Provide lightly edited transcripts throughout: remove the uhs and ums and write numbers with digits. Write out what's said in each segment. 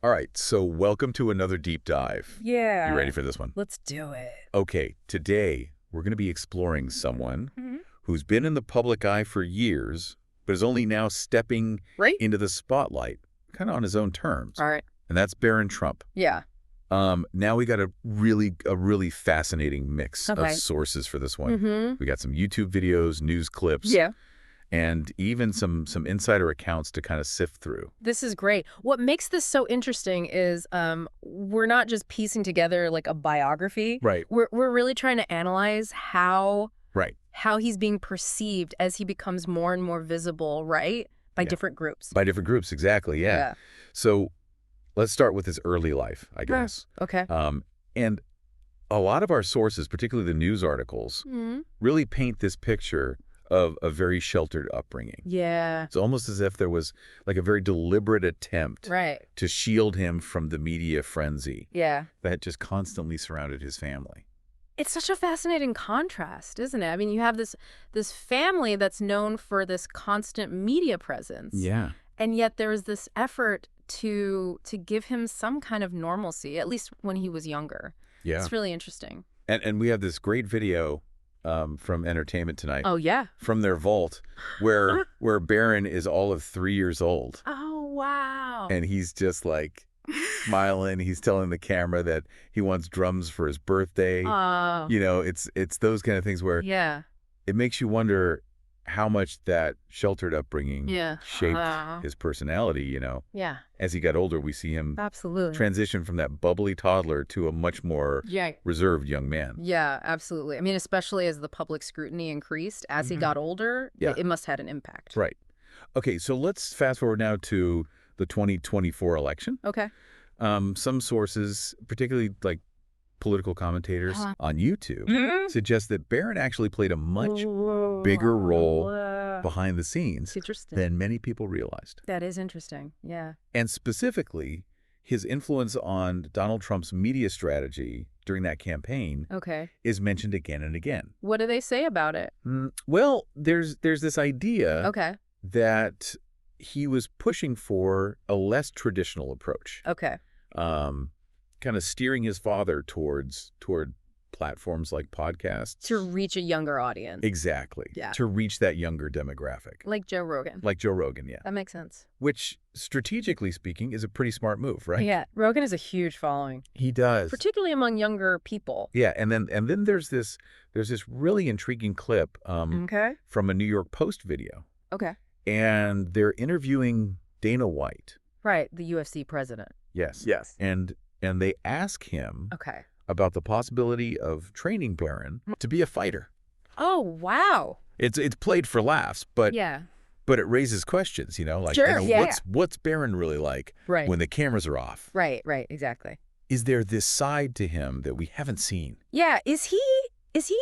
All right, so welcome to another deep dive. Yeah. You ready for this one? Let's do it. Okay, today we're going to be exploring someone Mhm. who's been in the public eye for years, but is only now stepping Right? into the spotlight, kind of on his own terms. All right. And that's Barron Trump. Yeah. Now we got a really fascinating mix of Okay. sources for this one. Mm-hmm. We got some YouTube videos, news clips, Yeah. and even some insider accounts to kind of sift through. This is great. What makes this so interesting is we're not just piecing together like a biography. Right. We're really trying to analyze how Right. he's being perceived as he becomes more and more visible, right? By Yeah. different groups. By different groups, exactly, yeah. So let's start with his early life, I guess. Okay. And a lot of our sources, particularly the news articles, Mm-hmm. really paint this picture of a very sheltered upbringing. Yeah. It's almost as if there was like a very deliberate attempt Right. to shield him from the media frenzy Yeah. that just constantly surrounded his family. It's such a fascinating contrast, isn't it? I mean, you have this family that's known for this constant media presence. Yeah. And yet there is this effort to give him some kind of normalcy, at least when he was younger. Yeah. It's really interesting. And we have this great video from Entertainment Tonight Oh, yeah. from their vault where Barron is all of 3 years old. Oh, wow. And he's just like smiling. He's telling the camera that he wants drums for his birthday. Oh, You know, it's those kind of things where yeah. it makes you wonder how much that sheltered upbringing Yeah. shaped his personality, you know. Yeah, As he got older, we see him absolutely. transition from that bubbly toddler to a much more Yeah. reserved young man. Yeah, absolutely. I mean, especially as the public scrutiny increased, as he got older, Yeah. it must have had an impact. Right. Okay, so let's fast forward now to the 2024 election. Okay. Some sources, particularly like political commentators Uh-huh. on YouTube, suggest that Barron actually played a much bigger role behind the scenes It's interesting. than many people realized. That is interesting. Yeah. And specifically, his influence on Donald Trump's media strategy during that campaign Okay. is mentioned again and again. What do they say about it? Well, there's this idea Okay. that he was pushing for a less traditional approach, Okay. kind of steering his father toward platforms like podcasts. To reach a younger audience. Exactly. Yeah. To reach that younger demographic. Like Joe Rogan. Like Joe Rogan, yeah. That makes sense. Which, strategically speaking, is a pretty smart move, right? Yeah. Rogan has a huge following, He does. particularly among younger people. Yeah, and then there's this really intriguing clip Okay. from a New York Post video, Okay. and they're interviewing Dana White. Right. The UFC president. Yes. Yes. And they ask him Okay. about the possibility of training Barron to be a fighter. Oh, wow. It's played for laughs, but Yeah. it raises questions, you know, like Sure, you know, yeah. what's Barron really like Right. when the cameras are off? Right. Right. Exactly. Is there this side to him that we haven't seen? Yeah. Is he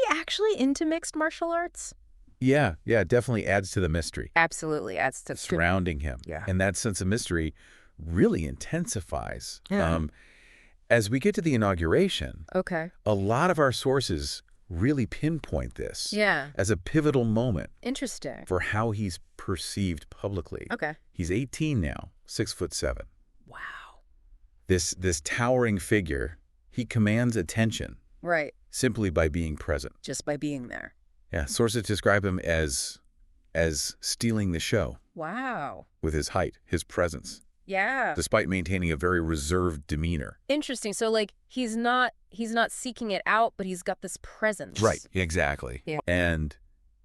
actually into mixed martial arts? Yeah, it definitely adds to the mystery Absolutely. Adds to surrounding him. Yeah. And that sense of mystery really intensifies. Yeah. As we get to the inauguration, Okay. a lot of our sources really pinpoint this Yeah. as a pivotal moment Interesting. for how he's perceived publicly. Okay. He's 18 now, 6'7". Wow. This towering figure, he commands attention Right. simply by being present. Just by being there. Yeah, sources describe him as stealing the show Wow. with his height, his presence, Yeah. despite maintaining a very reserved demeanor. Interesting. So like he's not seeking it out, but he's got this presence. Right, exactly. Yeah. And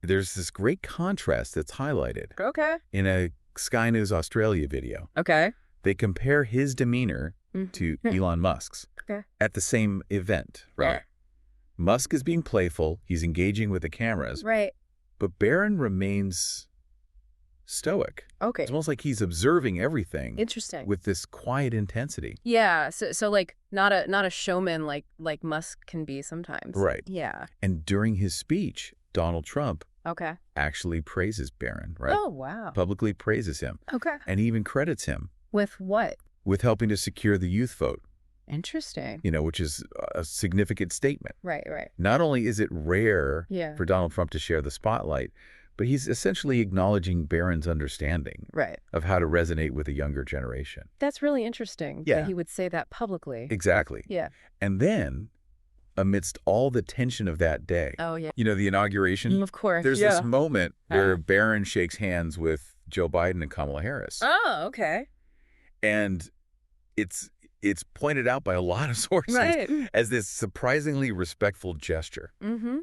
there's this great contrast that's highlighted Okay. in a Sky News Australia video. Okay. They compare his demeanor to Elon Musk's Okay. at the same event, right? Yeah. Musk is being playful, he's engaging with the cameras, Right. but Barron remains stoic. Okay. It's almost like he's observing everything Interesting. with this quiet intensity. Yeah. So like not a showman like Musk can be sometimes. Right. Yeah. And during his speech, Donald Trump Okay. actually praises Barron, right? Oh, wow. Publicly praises him, Okay. and he even credits him With what? with helping to secure the youth vote, Interesting. you know, which is a significant statement. Right. Right. Not only is it rare Yeah. for Donald Trump to share the spotlight, but he's essentially acknowledging Barron's understanding Right. of how to resonate with a younger generation. That's really interesting Yeah. that he would say that publicly. Exactly. Yeah. And then, amidst all the tension of that day, Oh, yeah. you know, the inauguration, Of course. there's yeah. this moment where Barron shakes hands with Joe Biden and Kamala Harris. Oh, okay. And it's pointed out by a lot of sources Right. as this surprisingly respectful gesture, Mm-hmm.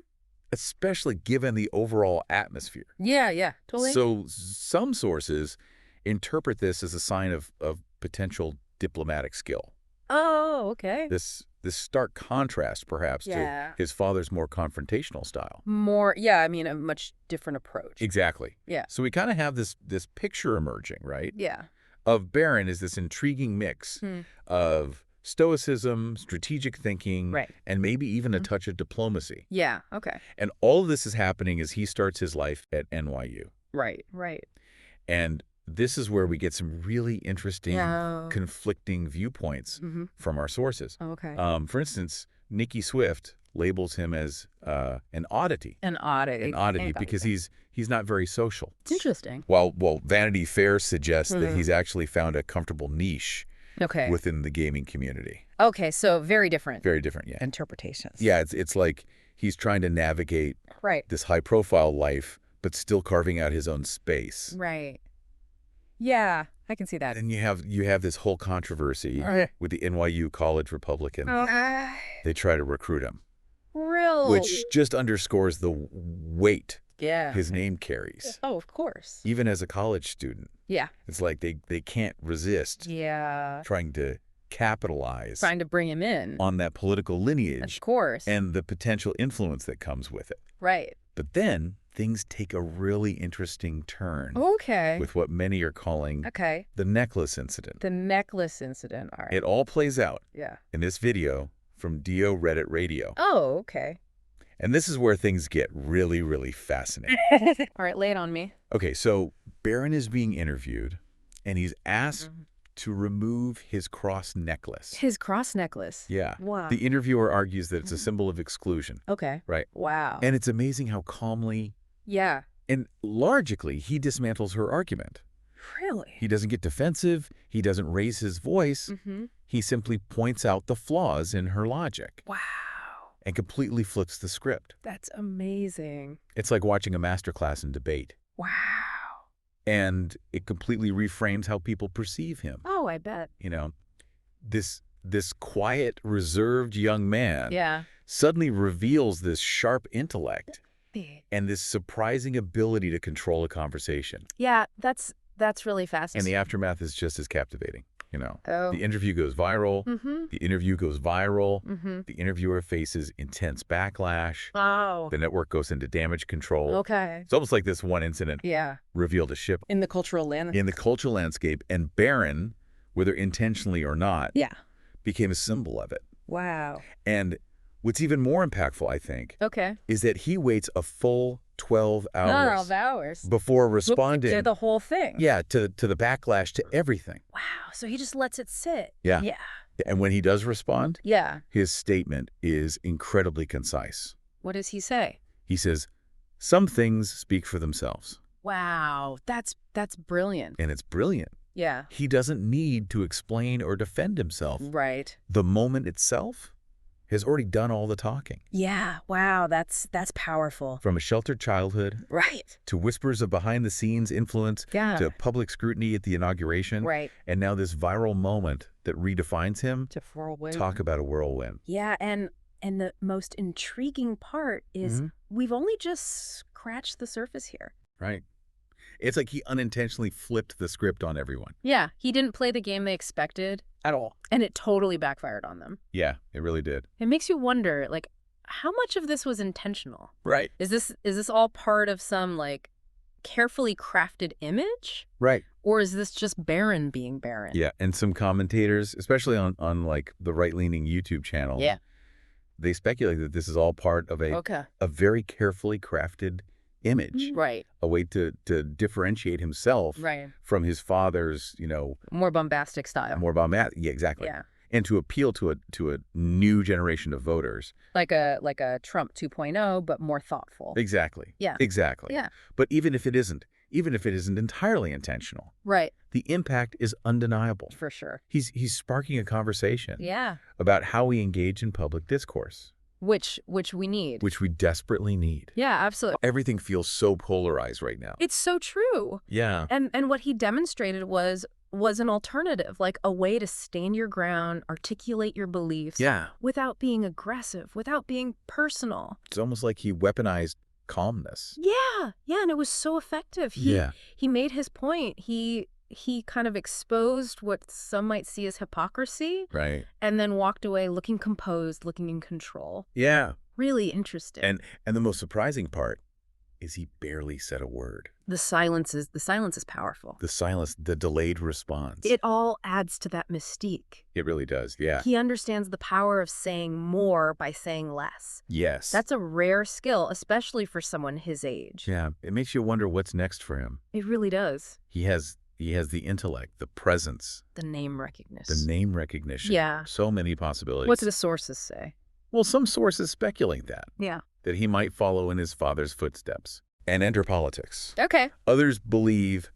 especially given the overall atmosphere. Yeah, yeah. Totally. So some sources interpret this as a sign of potential diplomatic skill. Oh, okay. This stark contrast, perhaps, Yeah. to his father's more confrontational style. More, yeah, I mean, a much different approach. Exactly. Yeah. So we kind of have this picture emerging, right, Yeah. of Barron as this intriguing mix Hmm. of stoicism, strategic thinking, Right. and maybe even a Mhm. touch of diplomacy. Yeah, okay. And all of this is happening as he starts his life at NYU. Right. Right. And this is where we get some really interesting, Yeah. conflicting viewpoints Mm-hmm. from our sources. Okay. For instance, Nikki Swift labels him as an oddity. An oddity. An oddity because he's not very social. It's interesting. While Vanity Fair suggests that Mhm. he's actually found a comfortable niche Okay. within the gaming community. Okay, so very different Very different, yeah. interpretations. Yeah, it's like he's trying to navigate Right. this high-profile life, but still carving out his own space. Right. Yeah, I can see that. And you have this whole controversy with the NYU college Republican. They try to recruit him, Real. which just underscores the weight Yeah. his name carries. Oh, of course. Even as a college student, Yeah. it's like they can't resist Yeah. trying to capitalize Trying to bring him in. on that political lineage Of course. and the potential influence that comes with it. Right. But then things take a really interesting turn Okay. with what many are calling Okay. the necklace incident. The necklace incident. All right. It all plays out Yeah. in this video from Dio Reddit Radio. Oh, okay. And this is where things get really, really fascinating. All right, lay it on me. Okay, so Barron is being interviewed, and he's asked Mhm. to remove his cross necklace. His cross necklace. Yeah. Wow. The interviewer argues that it's a symbol of exclusion. Okay. Right. Wow. And it's amazing how calmly yeah. and logically he dismantles her argument. Really? He doesn't get defensive. He doesn't raise his voice. Mm-hmm. He simply points out the flaws in her logic Wow. and completely flips the script. That's amazing. It's like watching a masterclass in debate. Wow. And it completely reframes how people perceive him. Oh, I bet. You know, this quiet, reserved young man Yeah. suddenly reveals this sharp intellect and this surprising ability to control a conversation. Yeah, that's really And fascinating. the aftermath is just as captivating, you know. Oh. The interview goes viral. Mm-hmm. The interview goes viral. Mm-hmm. The interviewer faces intense backlash. Oh. The network goes into damage control. Okay. It's almost like this one incident Yeah. revealed a ship In the cultural land. in the cultural landscape, and Barron, whether intentionally or not, Yeah. became a symbol of it. Wow. And what's even more impactful, I think, Okay. is that he waits a full 12 hours 12 hours. before responding. To the whole thing. Yeah, to the backlash, to everything. Wow. So he just lets it sit. Yeah. Yeah. And when he does respond, Yeah. his statement is incredibly concise. What does he say? He says, "Some things speak for themselves." Wow. That's brilliant. And it's brilliant. Yeah. He doesn't need to explain or defend himself. Right. The moment itself has already done all the talking. Yeah. Wow. That's powerful. From a sheltered childhood Right. to whispers of behind-the-scenes influence Yeah. to public scrutiny at the inauguration, Right. and now this viral moment that redefines him. To whirlwind. Talk about a whirlwind. Yeah, and the most intriguing part is Mhm. we've only just scratched the surface here. Right. It's like he unintentionally flipped the script on everyone. Yeah, he didn't play the game they expected At all. and it totally backfired on them. Yeah, it really did. It makes you wonder, like, how much of this was intentional? Right. Is this all part of some, like, carefully crafted image? Right. Or is this just Barron being Barron? Yeah, and some commentators, especially on like the right-leaning YouTube channel, Yeah. they speculate that this is all part of Okay. a very carefully crafted image, Right. a way to differentiate himself Right. from his father's, you know, More bombastic style. more bombastic. Yeah, exactly. Yeah. and to appeal to a new generation of voters. Like a Trump 2.0, but more thoughtful. Exactly. Yeah. Exactly. Yeah. But even if it isn't entirely intentional, Right. the impact is undeniable. For sure. He's sparking a conversation Yeah. about how we engage in public discourse, Which we need. which we desperately need. Yeah, absolutely. Everything feels so polarized right now. It's so true. Yeah. And what he demonstrated was an alternative, like a way to stand your ground, articulate your beliefs Yeah. without being aggressive, without being personal. It's almost like he weaponized calmness. Yeah. Yeah, and it was so effective. He made his point. He kind of exposed what some might see as hypocrisy Right. and then walked away looking composed, looking in control. Yeah. Really interesting. And the most surprising part is he barely said a word. The silence is powerful. The silence, the delayed response. It all adds to that mystique. It really does. Yeah. He understands the power of saying more by saying less. Yes. That's a rare skill, especially for someone his age. Yeah. It makes you wonder what's next for him. It really does. He has the intellect, the presence, The name recognition. the name recognition. Yeah. So many possibilities. What do the sources say? Well, some sources speculate that he might follow in his father's footsteps and enter politics. Okay. Others believe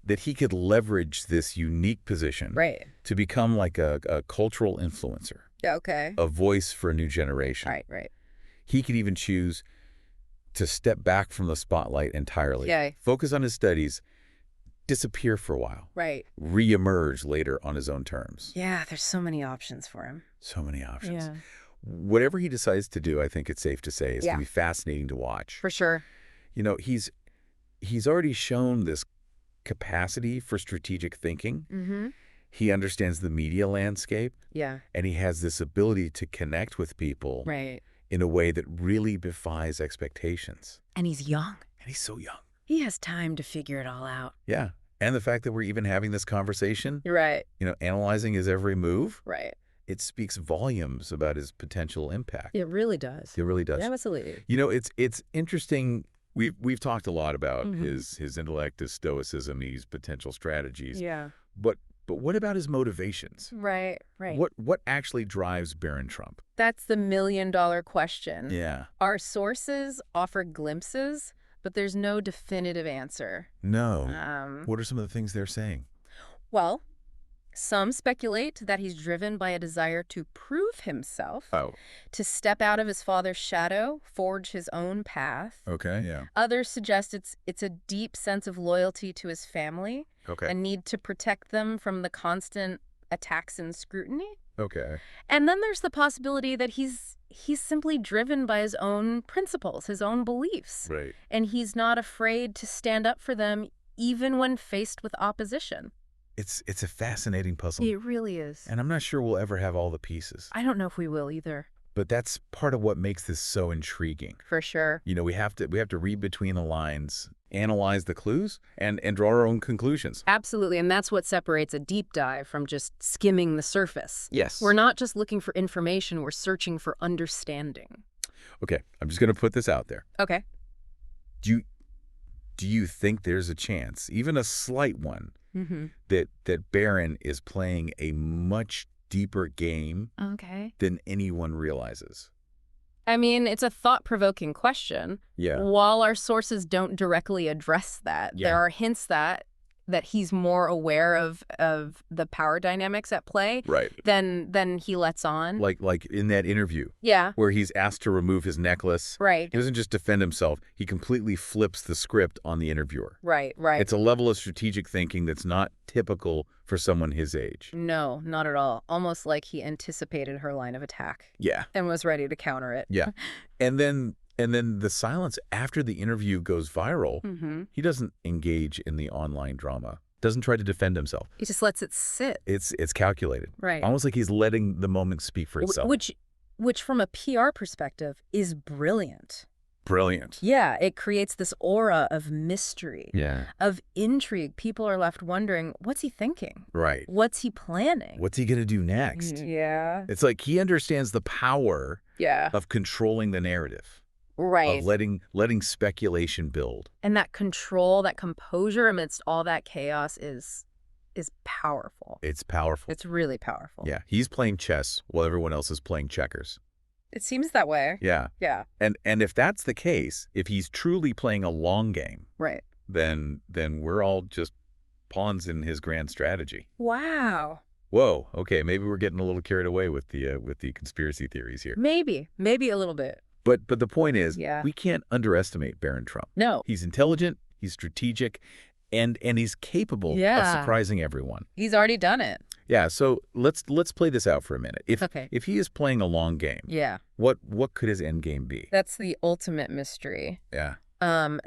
that he could leverage this unique position Right. to become like a cultural influencer, Yeah, okay. a voice for a new generation. Right. He could even choose to step back from the spotlight entirely, Yay. focus on his studies, disappear for a while, Right. reemerge later on his own terms. Yeah, there's so many options for him. So many options. Yeah. Whatever he decides to do, I think it's safe to say, is Yeah. going to be fascinating to watch. For sure. You know, he's already shown this capacity for strategic thinking. Mm-hmm. He understands the media landscape, Yeah. and he has this ability to connect with people Right. in a way that really defies expectations. And he's young. And he's so young. He has time to figure it all out. Yeah. And the fact that we're even having this conversation, You're right. analyzing his every move, Right. it speaks volumes about his potential impact. It really does. It really does. Yeah, absolutely. It's interesting. We've talked a lot about Mhm. his intellect, his stoicism, his potential strategies. Yeah. But what about his motivations? Right. What actually drives Barron Trump? That's the million-dollar question. Yeah. Our sources offer glimpses, but there's no definitive answer. No. What are some of the things they're saying? Well, some speculate that he's driven by a desire to prove himself, Oh. to step out of his father's shadow, forge his own path. Okay. Yeah. Others suggest it's a deep sense of loyalty to his family, Okay. a need to protect them from the constant attacks and scrutiny. Okay. And then there's the possibility that he's simply driven by his own principles, his own beliefs. Right. And he's not afraid to stand up for them even when faced with opposition. It's a fascinating puzzle. It really is. And I'm not sure we'll ever have all the pieces. I don't know if we will either. But that's part of what makes this so intriguing. For sure. We have to read between the lines, analyze the clues, and draw our own conclusions. Absolutely. And that's what separates a deep dive from just skimming the surface. Yes. We're not just looking for information, we're searching for understanding. Okay, I'm just going to put this out there. Okay. Do you think there's a chance, even a slight one, Mm-hmm. that Barron is playing a much deeper game Okay. than anyone realizes? I mean, it's a thought-provoking question. Yeah. While our sources don't directly address that, Yeah. there are hints that he's more aware of the power dynamics at play Right. than he lets on. Like in that interview Yeah. where he's asked to remove his necklace. Right. He doesn't just defend himself. He completely flips the script on the interviewer. Right. It's a level of strategic thinking that's not typical for someone his age. No, not at all. Almost like he anticipated her line of attack Yeah. and was ready to counter it. Yeah. And then the silence after the interview goes viral, Mm-hmm. he doesn't engage in the online drama, doesn't try to defend himself. He just lets it sit. It's calculated. Right. Almost like he's letting the moment speak for itself. Which from a PR perspective is brilliant. Brilliant. Yeah, it creates this aura of mystery, Yeah. of intrigue. People are left wondering, what's he thinking? Right. What's he planning? What's he going to do next? Yeah. It's like he understands the power Yeah. of controlling the narrative, Right. of letting speculation build. And that control, that composure amidst all that chaos is is powerful. It's powerful. It's really powerful. Yeah, he's playing chess while everyone else is playing checkers. It seems that way. Yeah. Yeah. And if that's the case, if he's truly playing a long game, Right. then we're all just pawns in his grand strategy. Wow. Whoa, okay, maybe we're getting a little carried away with the conspiracy theories here. Maybe a little bit. But the point is, Yeah. we can't underestimate Barron Trump. No. He's intelligent, he's strategic, and he's capable of Yeah. surprising everyone. He's already done it. Yeah, so let's play this out for a minute. Okay. If he is playing a long game, Yeah. what could his end game be? That's the ultimate mystery. Yeah.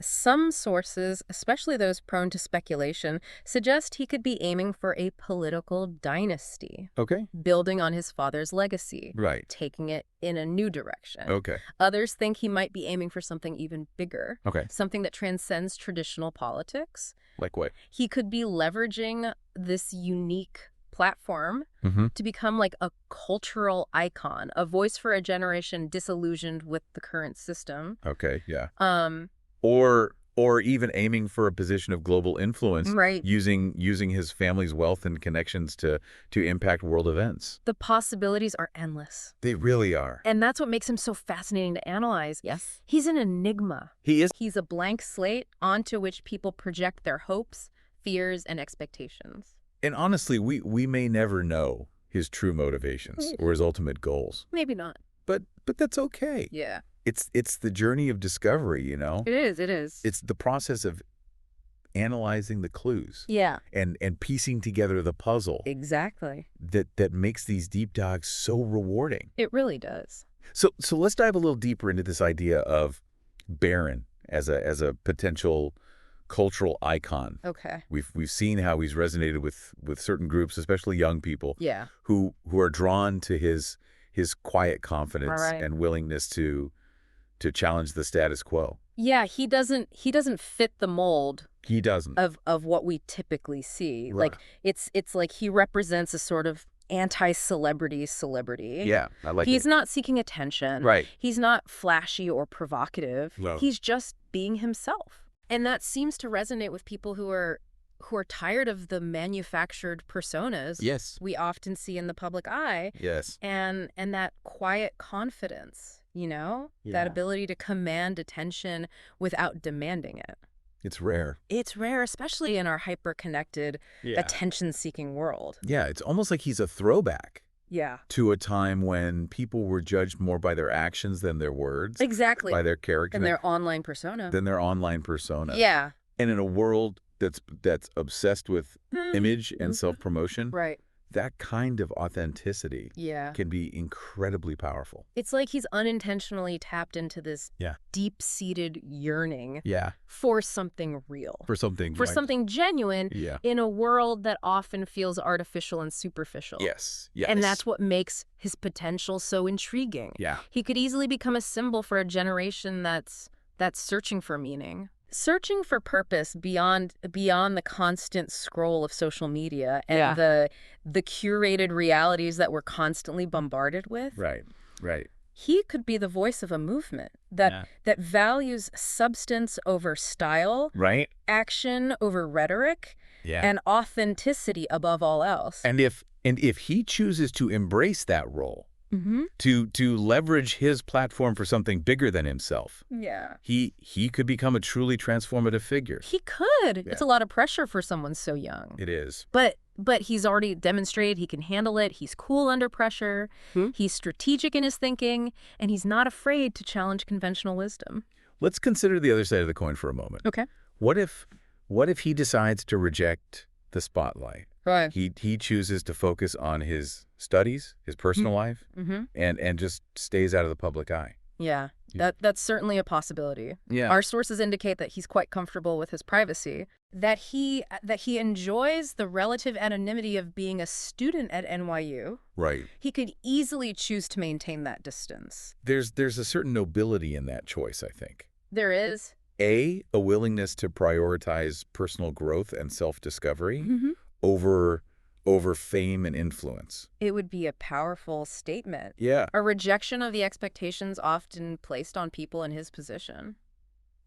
Some sources, especially those prone to speculation, suggest he could be aiming for a political dynasty, Okay. building on his father's legacy, Right. taking it in a new direction. Okay. Others think he might be aiming for something even bigger, Okay. something that transcends traditional politics. Like what? He could be leveraging this unique platform Mm-hmm. to become like a cultural icon, a voice for a generation disillusioned with the current system. Okay, yeah. Um, Or even aiming for a position of global influence, Right. using his family's wealth and connections to impact world events. The possibilities are endless. They really are. And that's what makes him so fascinating to analyze. Yes. He's an enigma. He is. He's a blank slate onto which people project their hopes, fears, and expectations. And honestly, we may never know his true motivations or his ultimate goals. Maybe not. But that's okay. Yeah. It's the journey of discovery, you know? It is. It's the process of analyzing the clues Yeah. and piecing together the puzzle Exactly. that makes these deep dives so rewarding. It really does. So let's dive a little deeper into this idea of Barron as a potential cultural icon. Okay. We've seen how he's resonated with certain groups, especially young people, Yeah. who are drawn to his quiet confidence Right. and willingness to challenge the status quo. Yeah, he doesn't fit the mold He doesn't. of what we typically see. Right. Like it's like he represents a sort of anti-celebrity celebrity. Yeah, I like He's it. not seeking attention. Right. He's not flashy or provocative. No. He's just being himself. And that seems to resonate with people who are tired of the manufactured personas Yes. we often see in the public eye Yes. and that quiet confidence, you know? Yeah. That ability to command attention without demanding it. It's rare. It's rare, especially in our hyper-connected, attention-seeking world. Yeah, it's almost like he's a throwback Yeah. to a time when people were judged more by their actions than their words, Exactly. by their character, And their online persona. than their online persona. Yeah. And in a world that's obsessed with image and Mhm. self-promotion, Right. that kind of authenticity Yeah. can be incredibly powerful. It's like he's unintentionally tapped into this Yeah. deep-seated yearning Yeah, for something real, for something. for right. something genuine Yeah. in a world that often feels artificial and superficial. Yes. Yes. And that's what makes his potential so intriguing. Yeah. He could easily become a symbol for a generation that's searching for meaning. Searching for purpose beyond the constant scroll of social media and the curated realities that we're constantly bombarded with. Right. Right. He could be the voice of a movement that values substance over style, Right. action over rhetoric, Yeah. and authenticity above all else. And if he chooses to embrace that role, Mm-hmm. to leverage his platform for something bigger than himself, Yeah. he could become a truly transformative figure. He could. Yeah. It's a lot of pressure for someone so young. It is. But he's already demonstrated he can handle it. He's cool under pressure. He's strategic in his thinking, and he's not afraid to challenge conventional wisdom. Let's consider the other side of the coin for a moment. Okay. What if he decides to reject the spotlight? Right. He chooses to focus on his studies, his personal life, Mm-hmm. and just stays out of the public eye. Yeah. Yeah. That's certainly a possibility. Yeah. Our sources indicate that he's quite comfortable with his privacy, that he enjoys the relative anonymity of being a student at NYU. Right. He could easily choose to maintain that distance. There's a certain nobility in that choice, I think. There is. A willingness to prioritize personal growth and self-discovery Mm-hmm. over fame and influence. It would be a powerful statement. Yeah. A rejection of the expectations often placed on people in his position.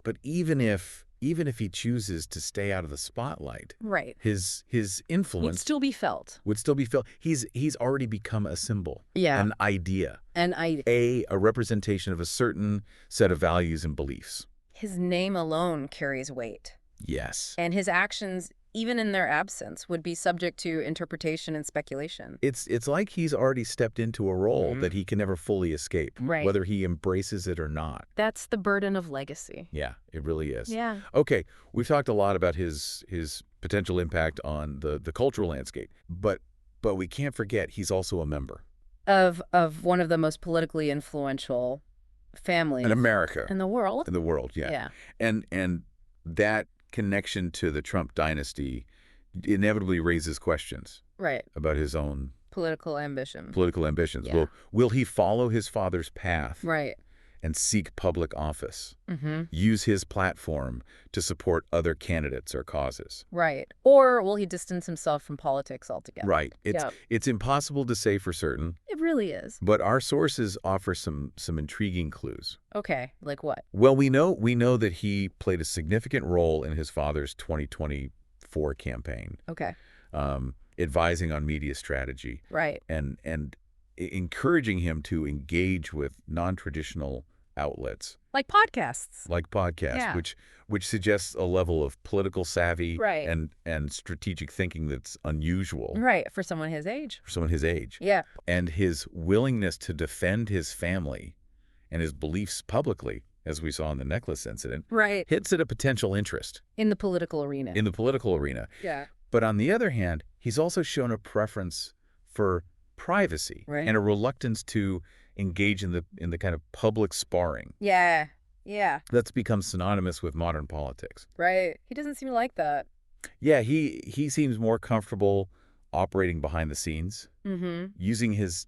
But even if even if he chooses to stay out of the spotlight, Right. his Would influence still be felt. would still be felt. He's already become a symbol, Yeah. an idea, And a representation of a certain set of values and beliefs. his name alone carries weight. Yes. And his actions, even in their absence, would be subject to interpretation and speculation. It's like he's already stepped into a role that he can never fully escape, Right. whether he embraces it or not. That's the burden of legacy. Yeah, it really is. Yeah. Okay, we've talked a lot about his potential impact on the cultural landscape, but we can't forget he's also a member Of one of the most politically influential families in America, in the world. in the world. Yeah, Yeah. and that connection to the Trump dynasty inevitably raises questions Right. about his own Political ambition. political ambitions. Yeah. Will he follow his father's path Right. and seek public office? Mm-hmm. Use his platform to support other candidates or causes? Right. Or will he distance himself from politics altogether? Right. Yeah. It's impossible to say for certain, It really is. but our sources offer some intriguing clues. Okay. Like what? Well, we know that he played a significant role in his father's 2024 campaign, Okay. advising on media strategy Right. and encouraging him to engage with non-traditional outlets Like podcasts. like podcasts, Yeah. which suggests a level of political savvy Right. and strategic thinking that's unusual Right. For someone his age. for someone his age. Yeah. And his willingness to defend his family and his beliefs publicly, as we saw in the necklace incident, Right. hits at a potential interest In the political arena. in the political arena. Yeah. But on the other hand, he's also shown a preference for privacy Right. and a reluctance to engage in the kind of public sparring Yeah. Yeah. that's become synonymous with modern politics. Right. He doesn't seem to like that. Yeah, he seems more comfortable operating behind the scenes, Mm-hmm. using his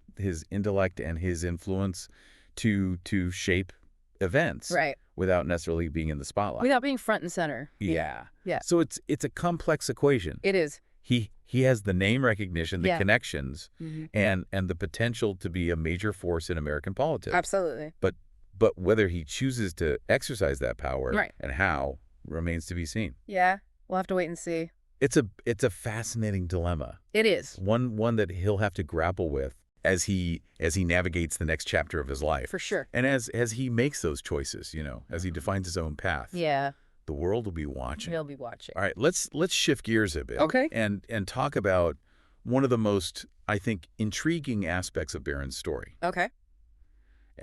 intellect and his influence to shape events Right. without necessarily being in the spotlight. Without being front and center. Yeah. Yeah. So it's a complex equation. It is. He has the name recognition, the Yeah. connections, Mm-hmm. and the potential to be a major force in American politics. Absolutely. But whether he chooses to exercise that power Right. and how remains to be seen. Yeah. We'll have to wait and see. It's a fascinating dilemma. It is. One that he'll have to grapple with as he navigates the next chapter of his life. For sure. And as he makes those choices, as he defines his own path. Yeah. The world will be watching. He'll be watching. All right, let's shift gears a bit. Okay. And talk about one of the most, I think, intriguing aspects of Barron's story. Okay.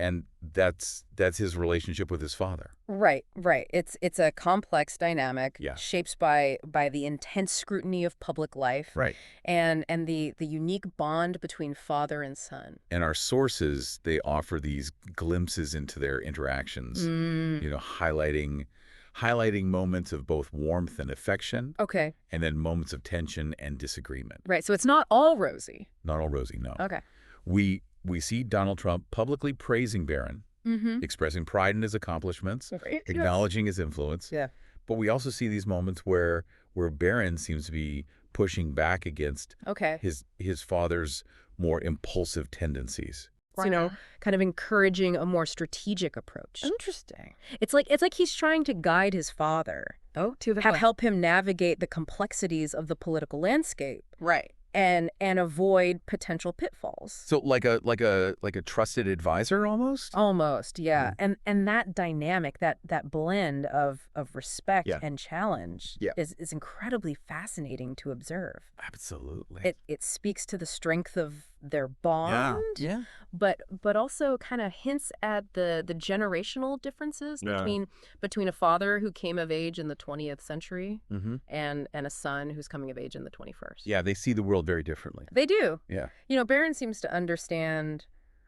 And that's his relationship with his father. Right. Right. It's a complex dynamic Yeah. shaped by the intense scrutiny of public life Right. and the unique bond between father and son. And our sources, they offer these glimpses into their interactions, Mm. highlighting moments of both warmth and affection, Okay. and then moments of tension and disagreement. Right. So it's not all rosy. Not all rosy, no. Okay. We see Donald Trump publicly praising Barron, Mm-hmm. expressing pride in his accomplishments, Right. acknowledging his influence. Yeah. But we also see these moments where Barron seems to be pushing back against Okay. his father's more impulsive tendencies. So, kind of encouraging a more strategic approach. Interesting. It's like he's trying to guide his father. Oh, to the Help him navigate the complexities of the political landscape Right. and avoid potential pitfalls. So like a trusted advisor almost? Almost, yeah. Mm. And that dynamic, that blend of respect Yeah. and challenge Yeah. is incredibly fascinating to observe. Absolutely. It speaks to the strength of their bond, Yeah. but also kind of hints at the generational differences Yeah. between a father who came of age in the 20th century Mm-hmm. and a son who's coming of age in the 21st. Yeah, they see the world very differently. They do. Yeah. Barron seems to understand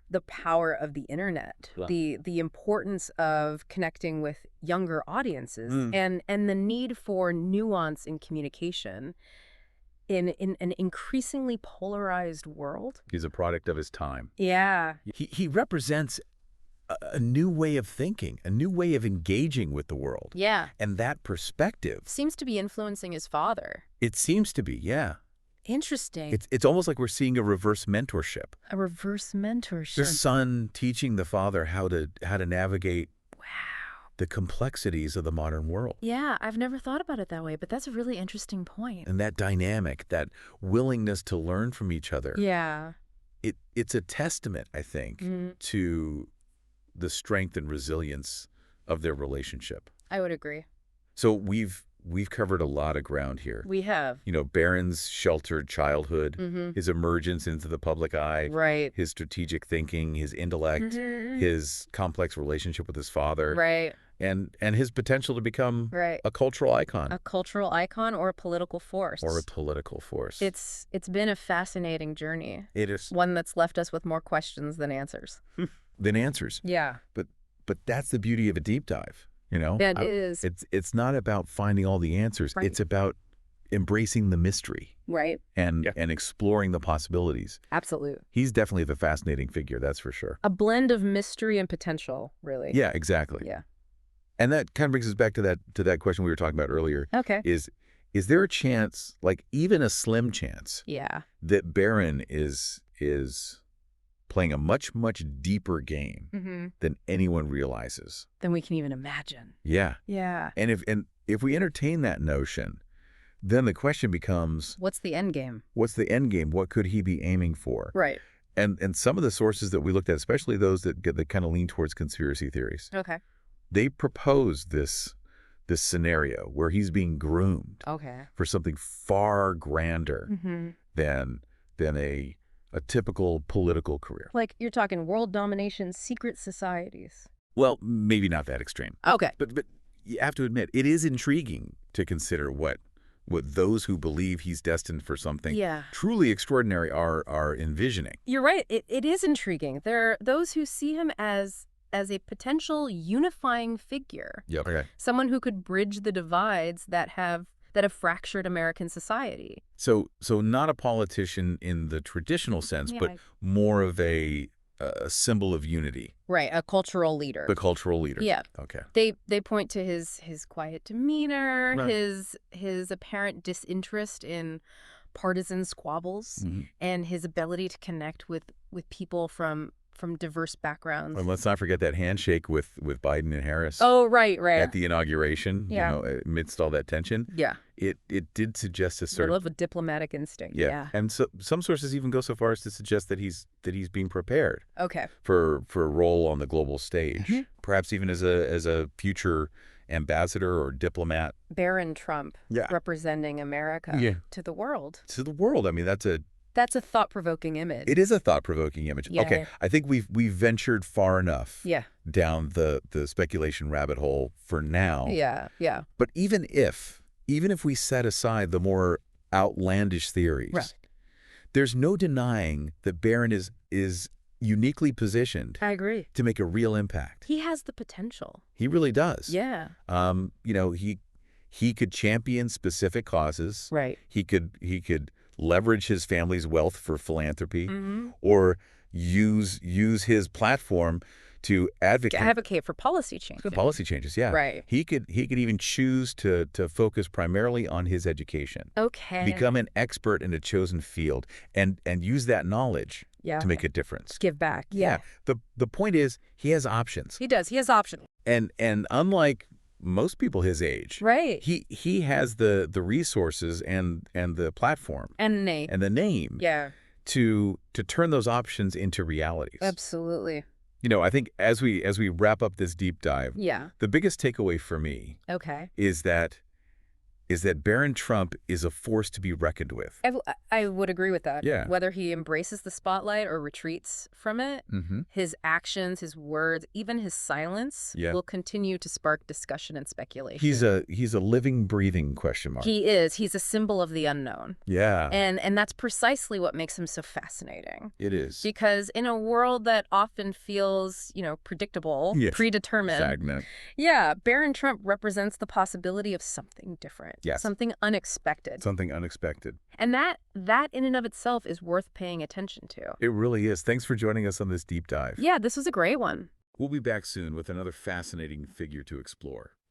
the power of the internet, Yeah. the importance of connecting with younger audiences, Mm. and the need for nuance in communication in an increasingly polarized world. He's a product of his time. Yeah. He represents a new way of thinking, a new way of engaging with the world. Yeah. And that perspective, Seems to be influencing his father. it seems to be, yeah. Interesting. It's almost like we're seeing a reverse mentorship. a reverse mentorship. The son teaching the father how to navigate Wow. the complexities of the modern world. Yeah, I've never thought about it that way, but that's a really interesting point. And that dynamic, that willingness to learn from each other. Yeah. It's a testament, I think, to the strength and resilience of their relationship. I would agree. So we've covered a lot of ground here. We have. You know, Barron's sheltered childhood, his emergence into the public eye, Right. his strategic thinking, his intellect, his complex relationship with his father, Right. and his potential to become Right. a cultural icon A cultural icon or a political force. or a political force. It's been a fascinating journey. It is. One that's left us with more questions than answers. Than answers. Yeah. But that's the beauty of a deep dive, you know? It is. It's not about finding all the answers. Right. It's about embracing the mystery Right. and exploring the possibilities. Absolutely. He's definitely the fascinating figure, that's for sure. A blend of mystery and potential, really. Yeah, exactly. Yeah. And that kind of brings us back to that question we were talking about earlier. Okay. Is there a chance, like even a slim chance, Yeah. that Barron is playing a much, much deeper game than anyone realizes? Than we can even imagine. Yeah. Yeah. And if we entertain that notion, then the question becomes, What's the end game? what's the end game? What could he be aiming for? Right. And some of the sources that we looked at, especially those that kind of lean towards conspiracy theories, Okay. they propose this scenario where he's being groomed Okay. for something far grander than a typical political career. Like you're talking world domination, secret societies. Well, maybe not that extreme. Okay. But you have to admit, it is intriguing to consider what those who believe he's destined for something Yeah. truly extraordinary are envisioning. You're right. It is intriguing. There are those who see him as a potential unifying figure. Yep. Okay. Someone who could bridge the divides that have fractured American society. So not a politician in the traditional sense, Yeah. but more of a symbol of unity. Right, a cultural leader. The cultural leader. Yeah. Okay. They point to his quiet demeanor, Right. his apparent disinterest in partisan squabbles, and his ability to connect with people from diverse backgrounds. And let's not forget that handshake with Biden and Harris Oh, right. at the inauguration, Yeah. you know, amidst all that tension. Yeah. It did suggest a I certain love a diplomatic instinct. Yeah. And so some sources even go so far as to suggest that he's being prepared Okay. for a role on the global stage, Mm-hmm. perhaps even as a future ambassador or diplomat Barron Trump Yeah. representing America Yeah. to the world. to the world. I mean, That's a thought-provoking image. it is a thought-provoking image. Yeah. Okay, I think we've ventured far enough Yeah. down the speculation rabbit hole for now. Yeah. Yeah. But even if we set aside the more outlandish theories, Right. there's no denying that Barron is uniquely positioned I agree. to make a real impact. He has the potential. He really does. Yeah. You know, he could champion specific causes. Right. He could leverage his family's wealth for philanthropy, Mm-hmm. or use his platform to Advocate for policy change. for policy changes. Yeah, Right. He could even choose to focus primarily on his education, Okay. become an expert in a chosen field, and use that knowledge Yeah. to make a difference. Give back. The point is, he has options, He does. He has options. and unlike most people his age, Right. he has the resources and the platform And Nate. and the name Yeah. to turn those options into realities. Absolutely. You know, I think as we wrap up this deep dive, Yeah. the biggest takeaway for me Okay. is that Barron Trump is a force to be reckoned with. I would agree with that. Yeah. Whether he embraces the spotlight or retreats from it, Mm-hmm. his actions, his words, even his silence Yeah. will continue to spark discussion and speculation. He's a living, breathing question mark. He is. He's a symbol of the unknown. Yeah, And that's precisely what makes him so fascinating. it is. Because in a world that often feels, predictable, Yes. predetermined, Stagnant. yeah, Barron Trump represents the possibility of something different, Yes. something unexpected. Something unexpected. And that in and of itself is worth paying attention to. It really is. Thanks for joining us on this deep dive. Yeah, this was a great one. We'll be back soon with another fascinating figure to explore.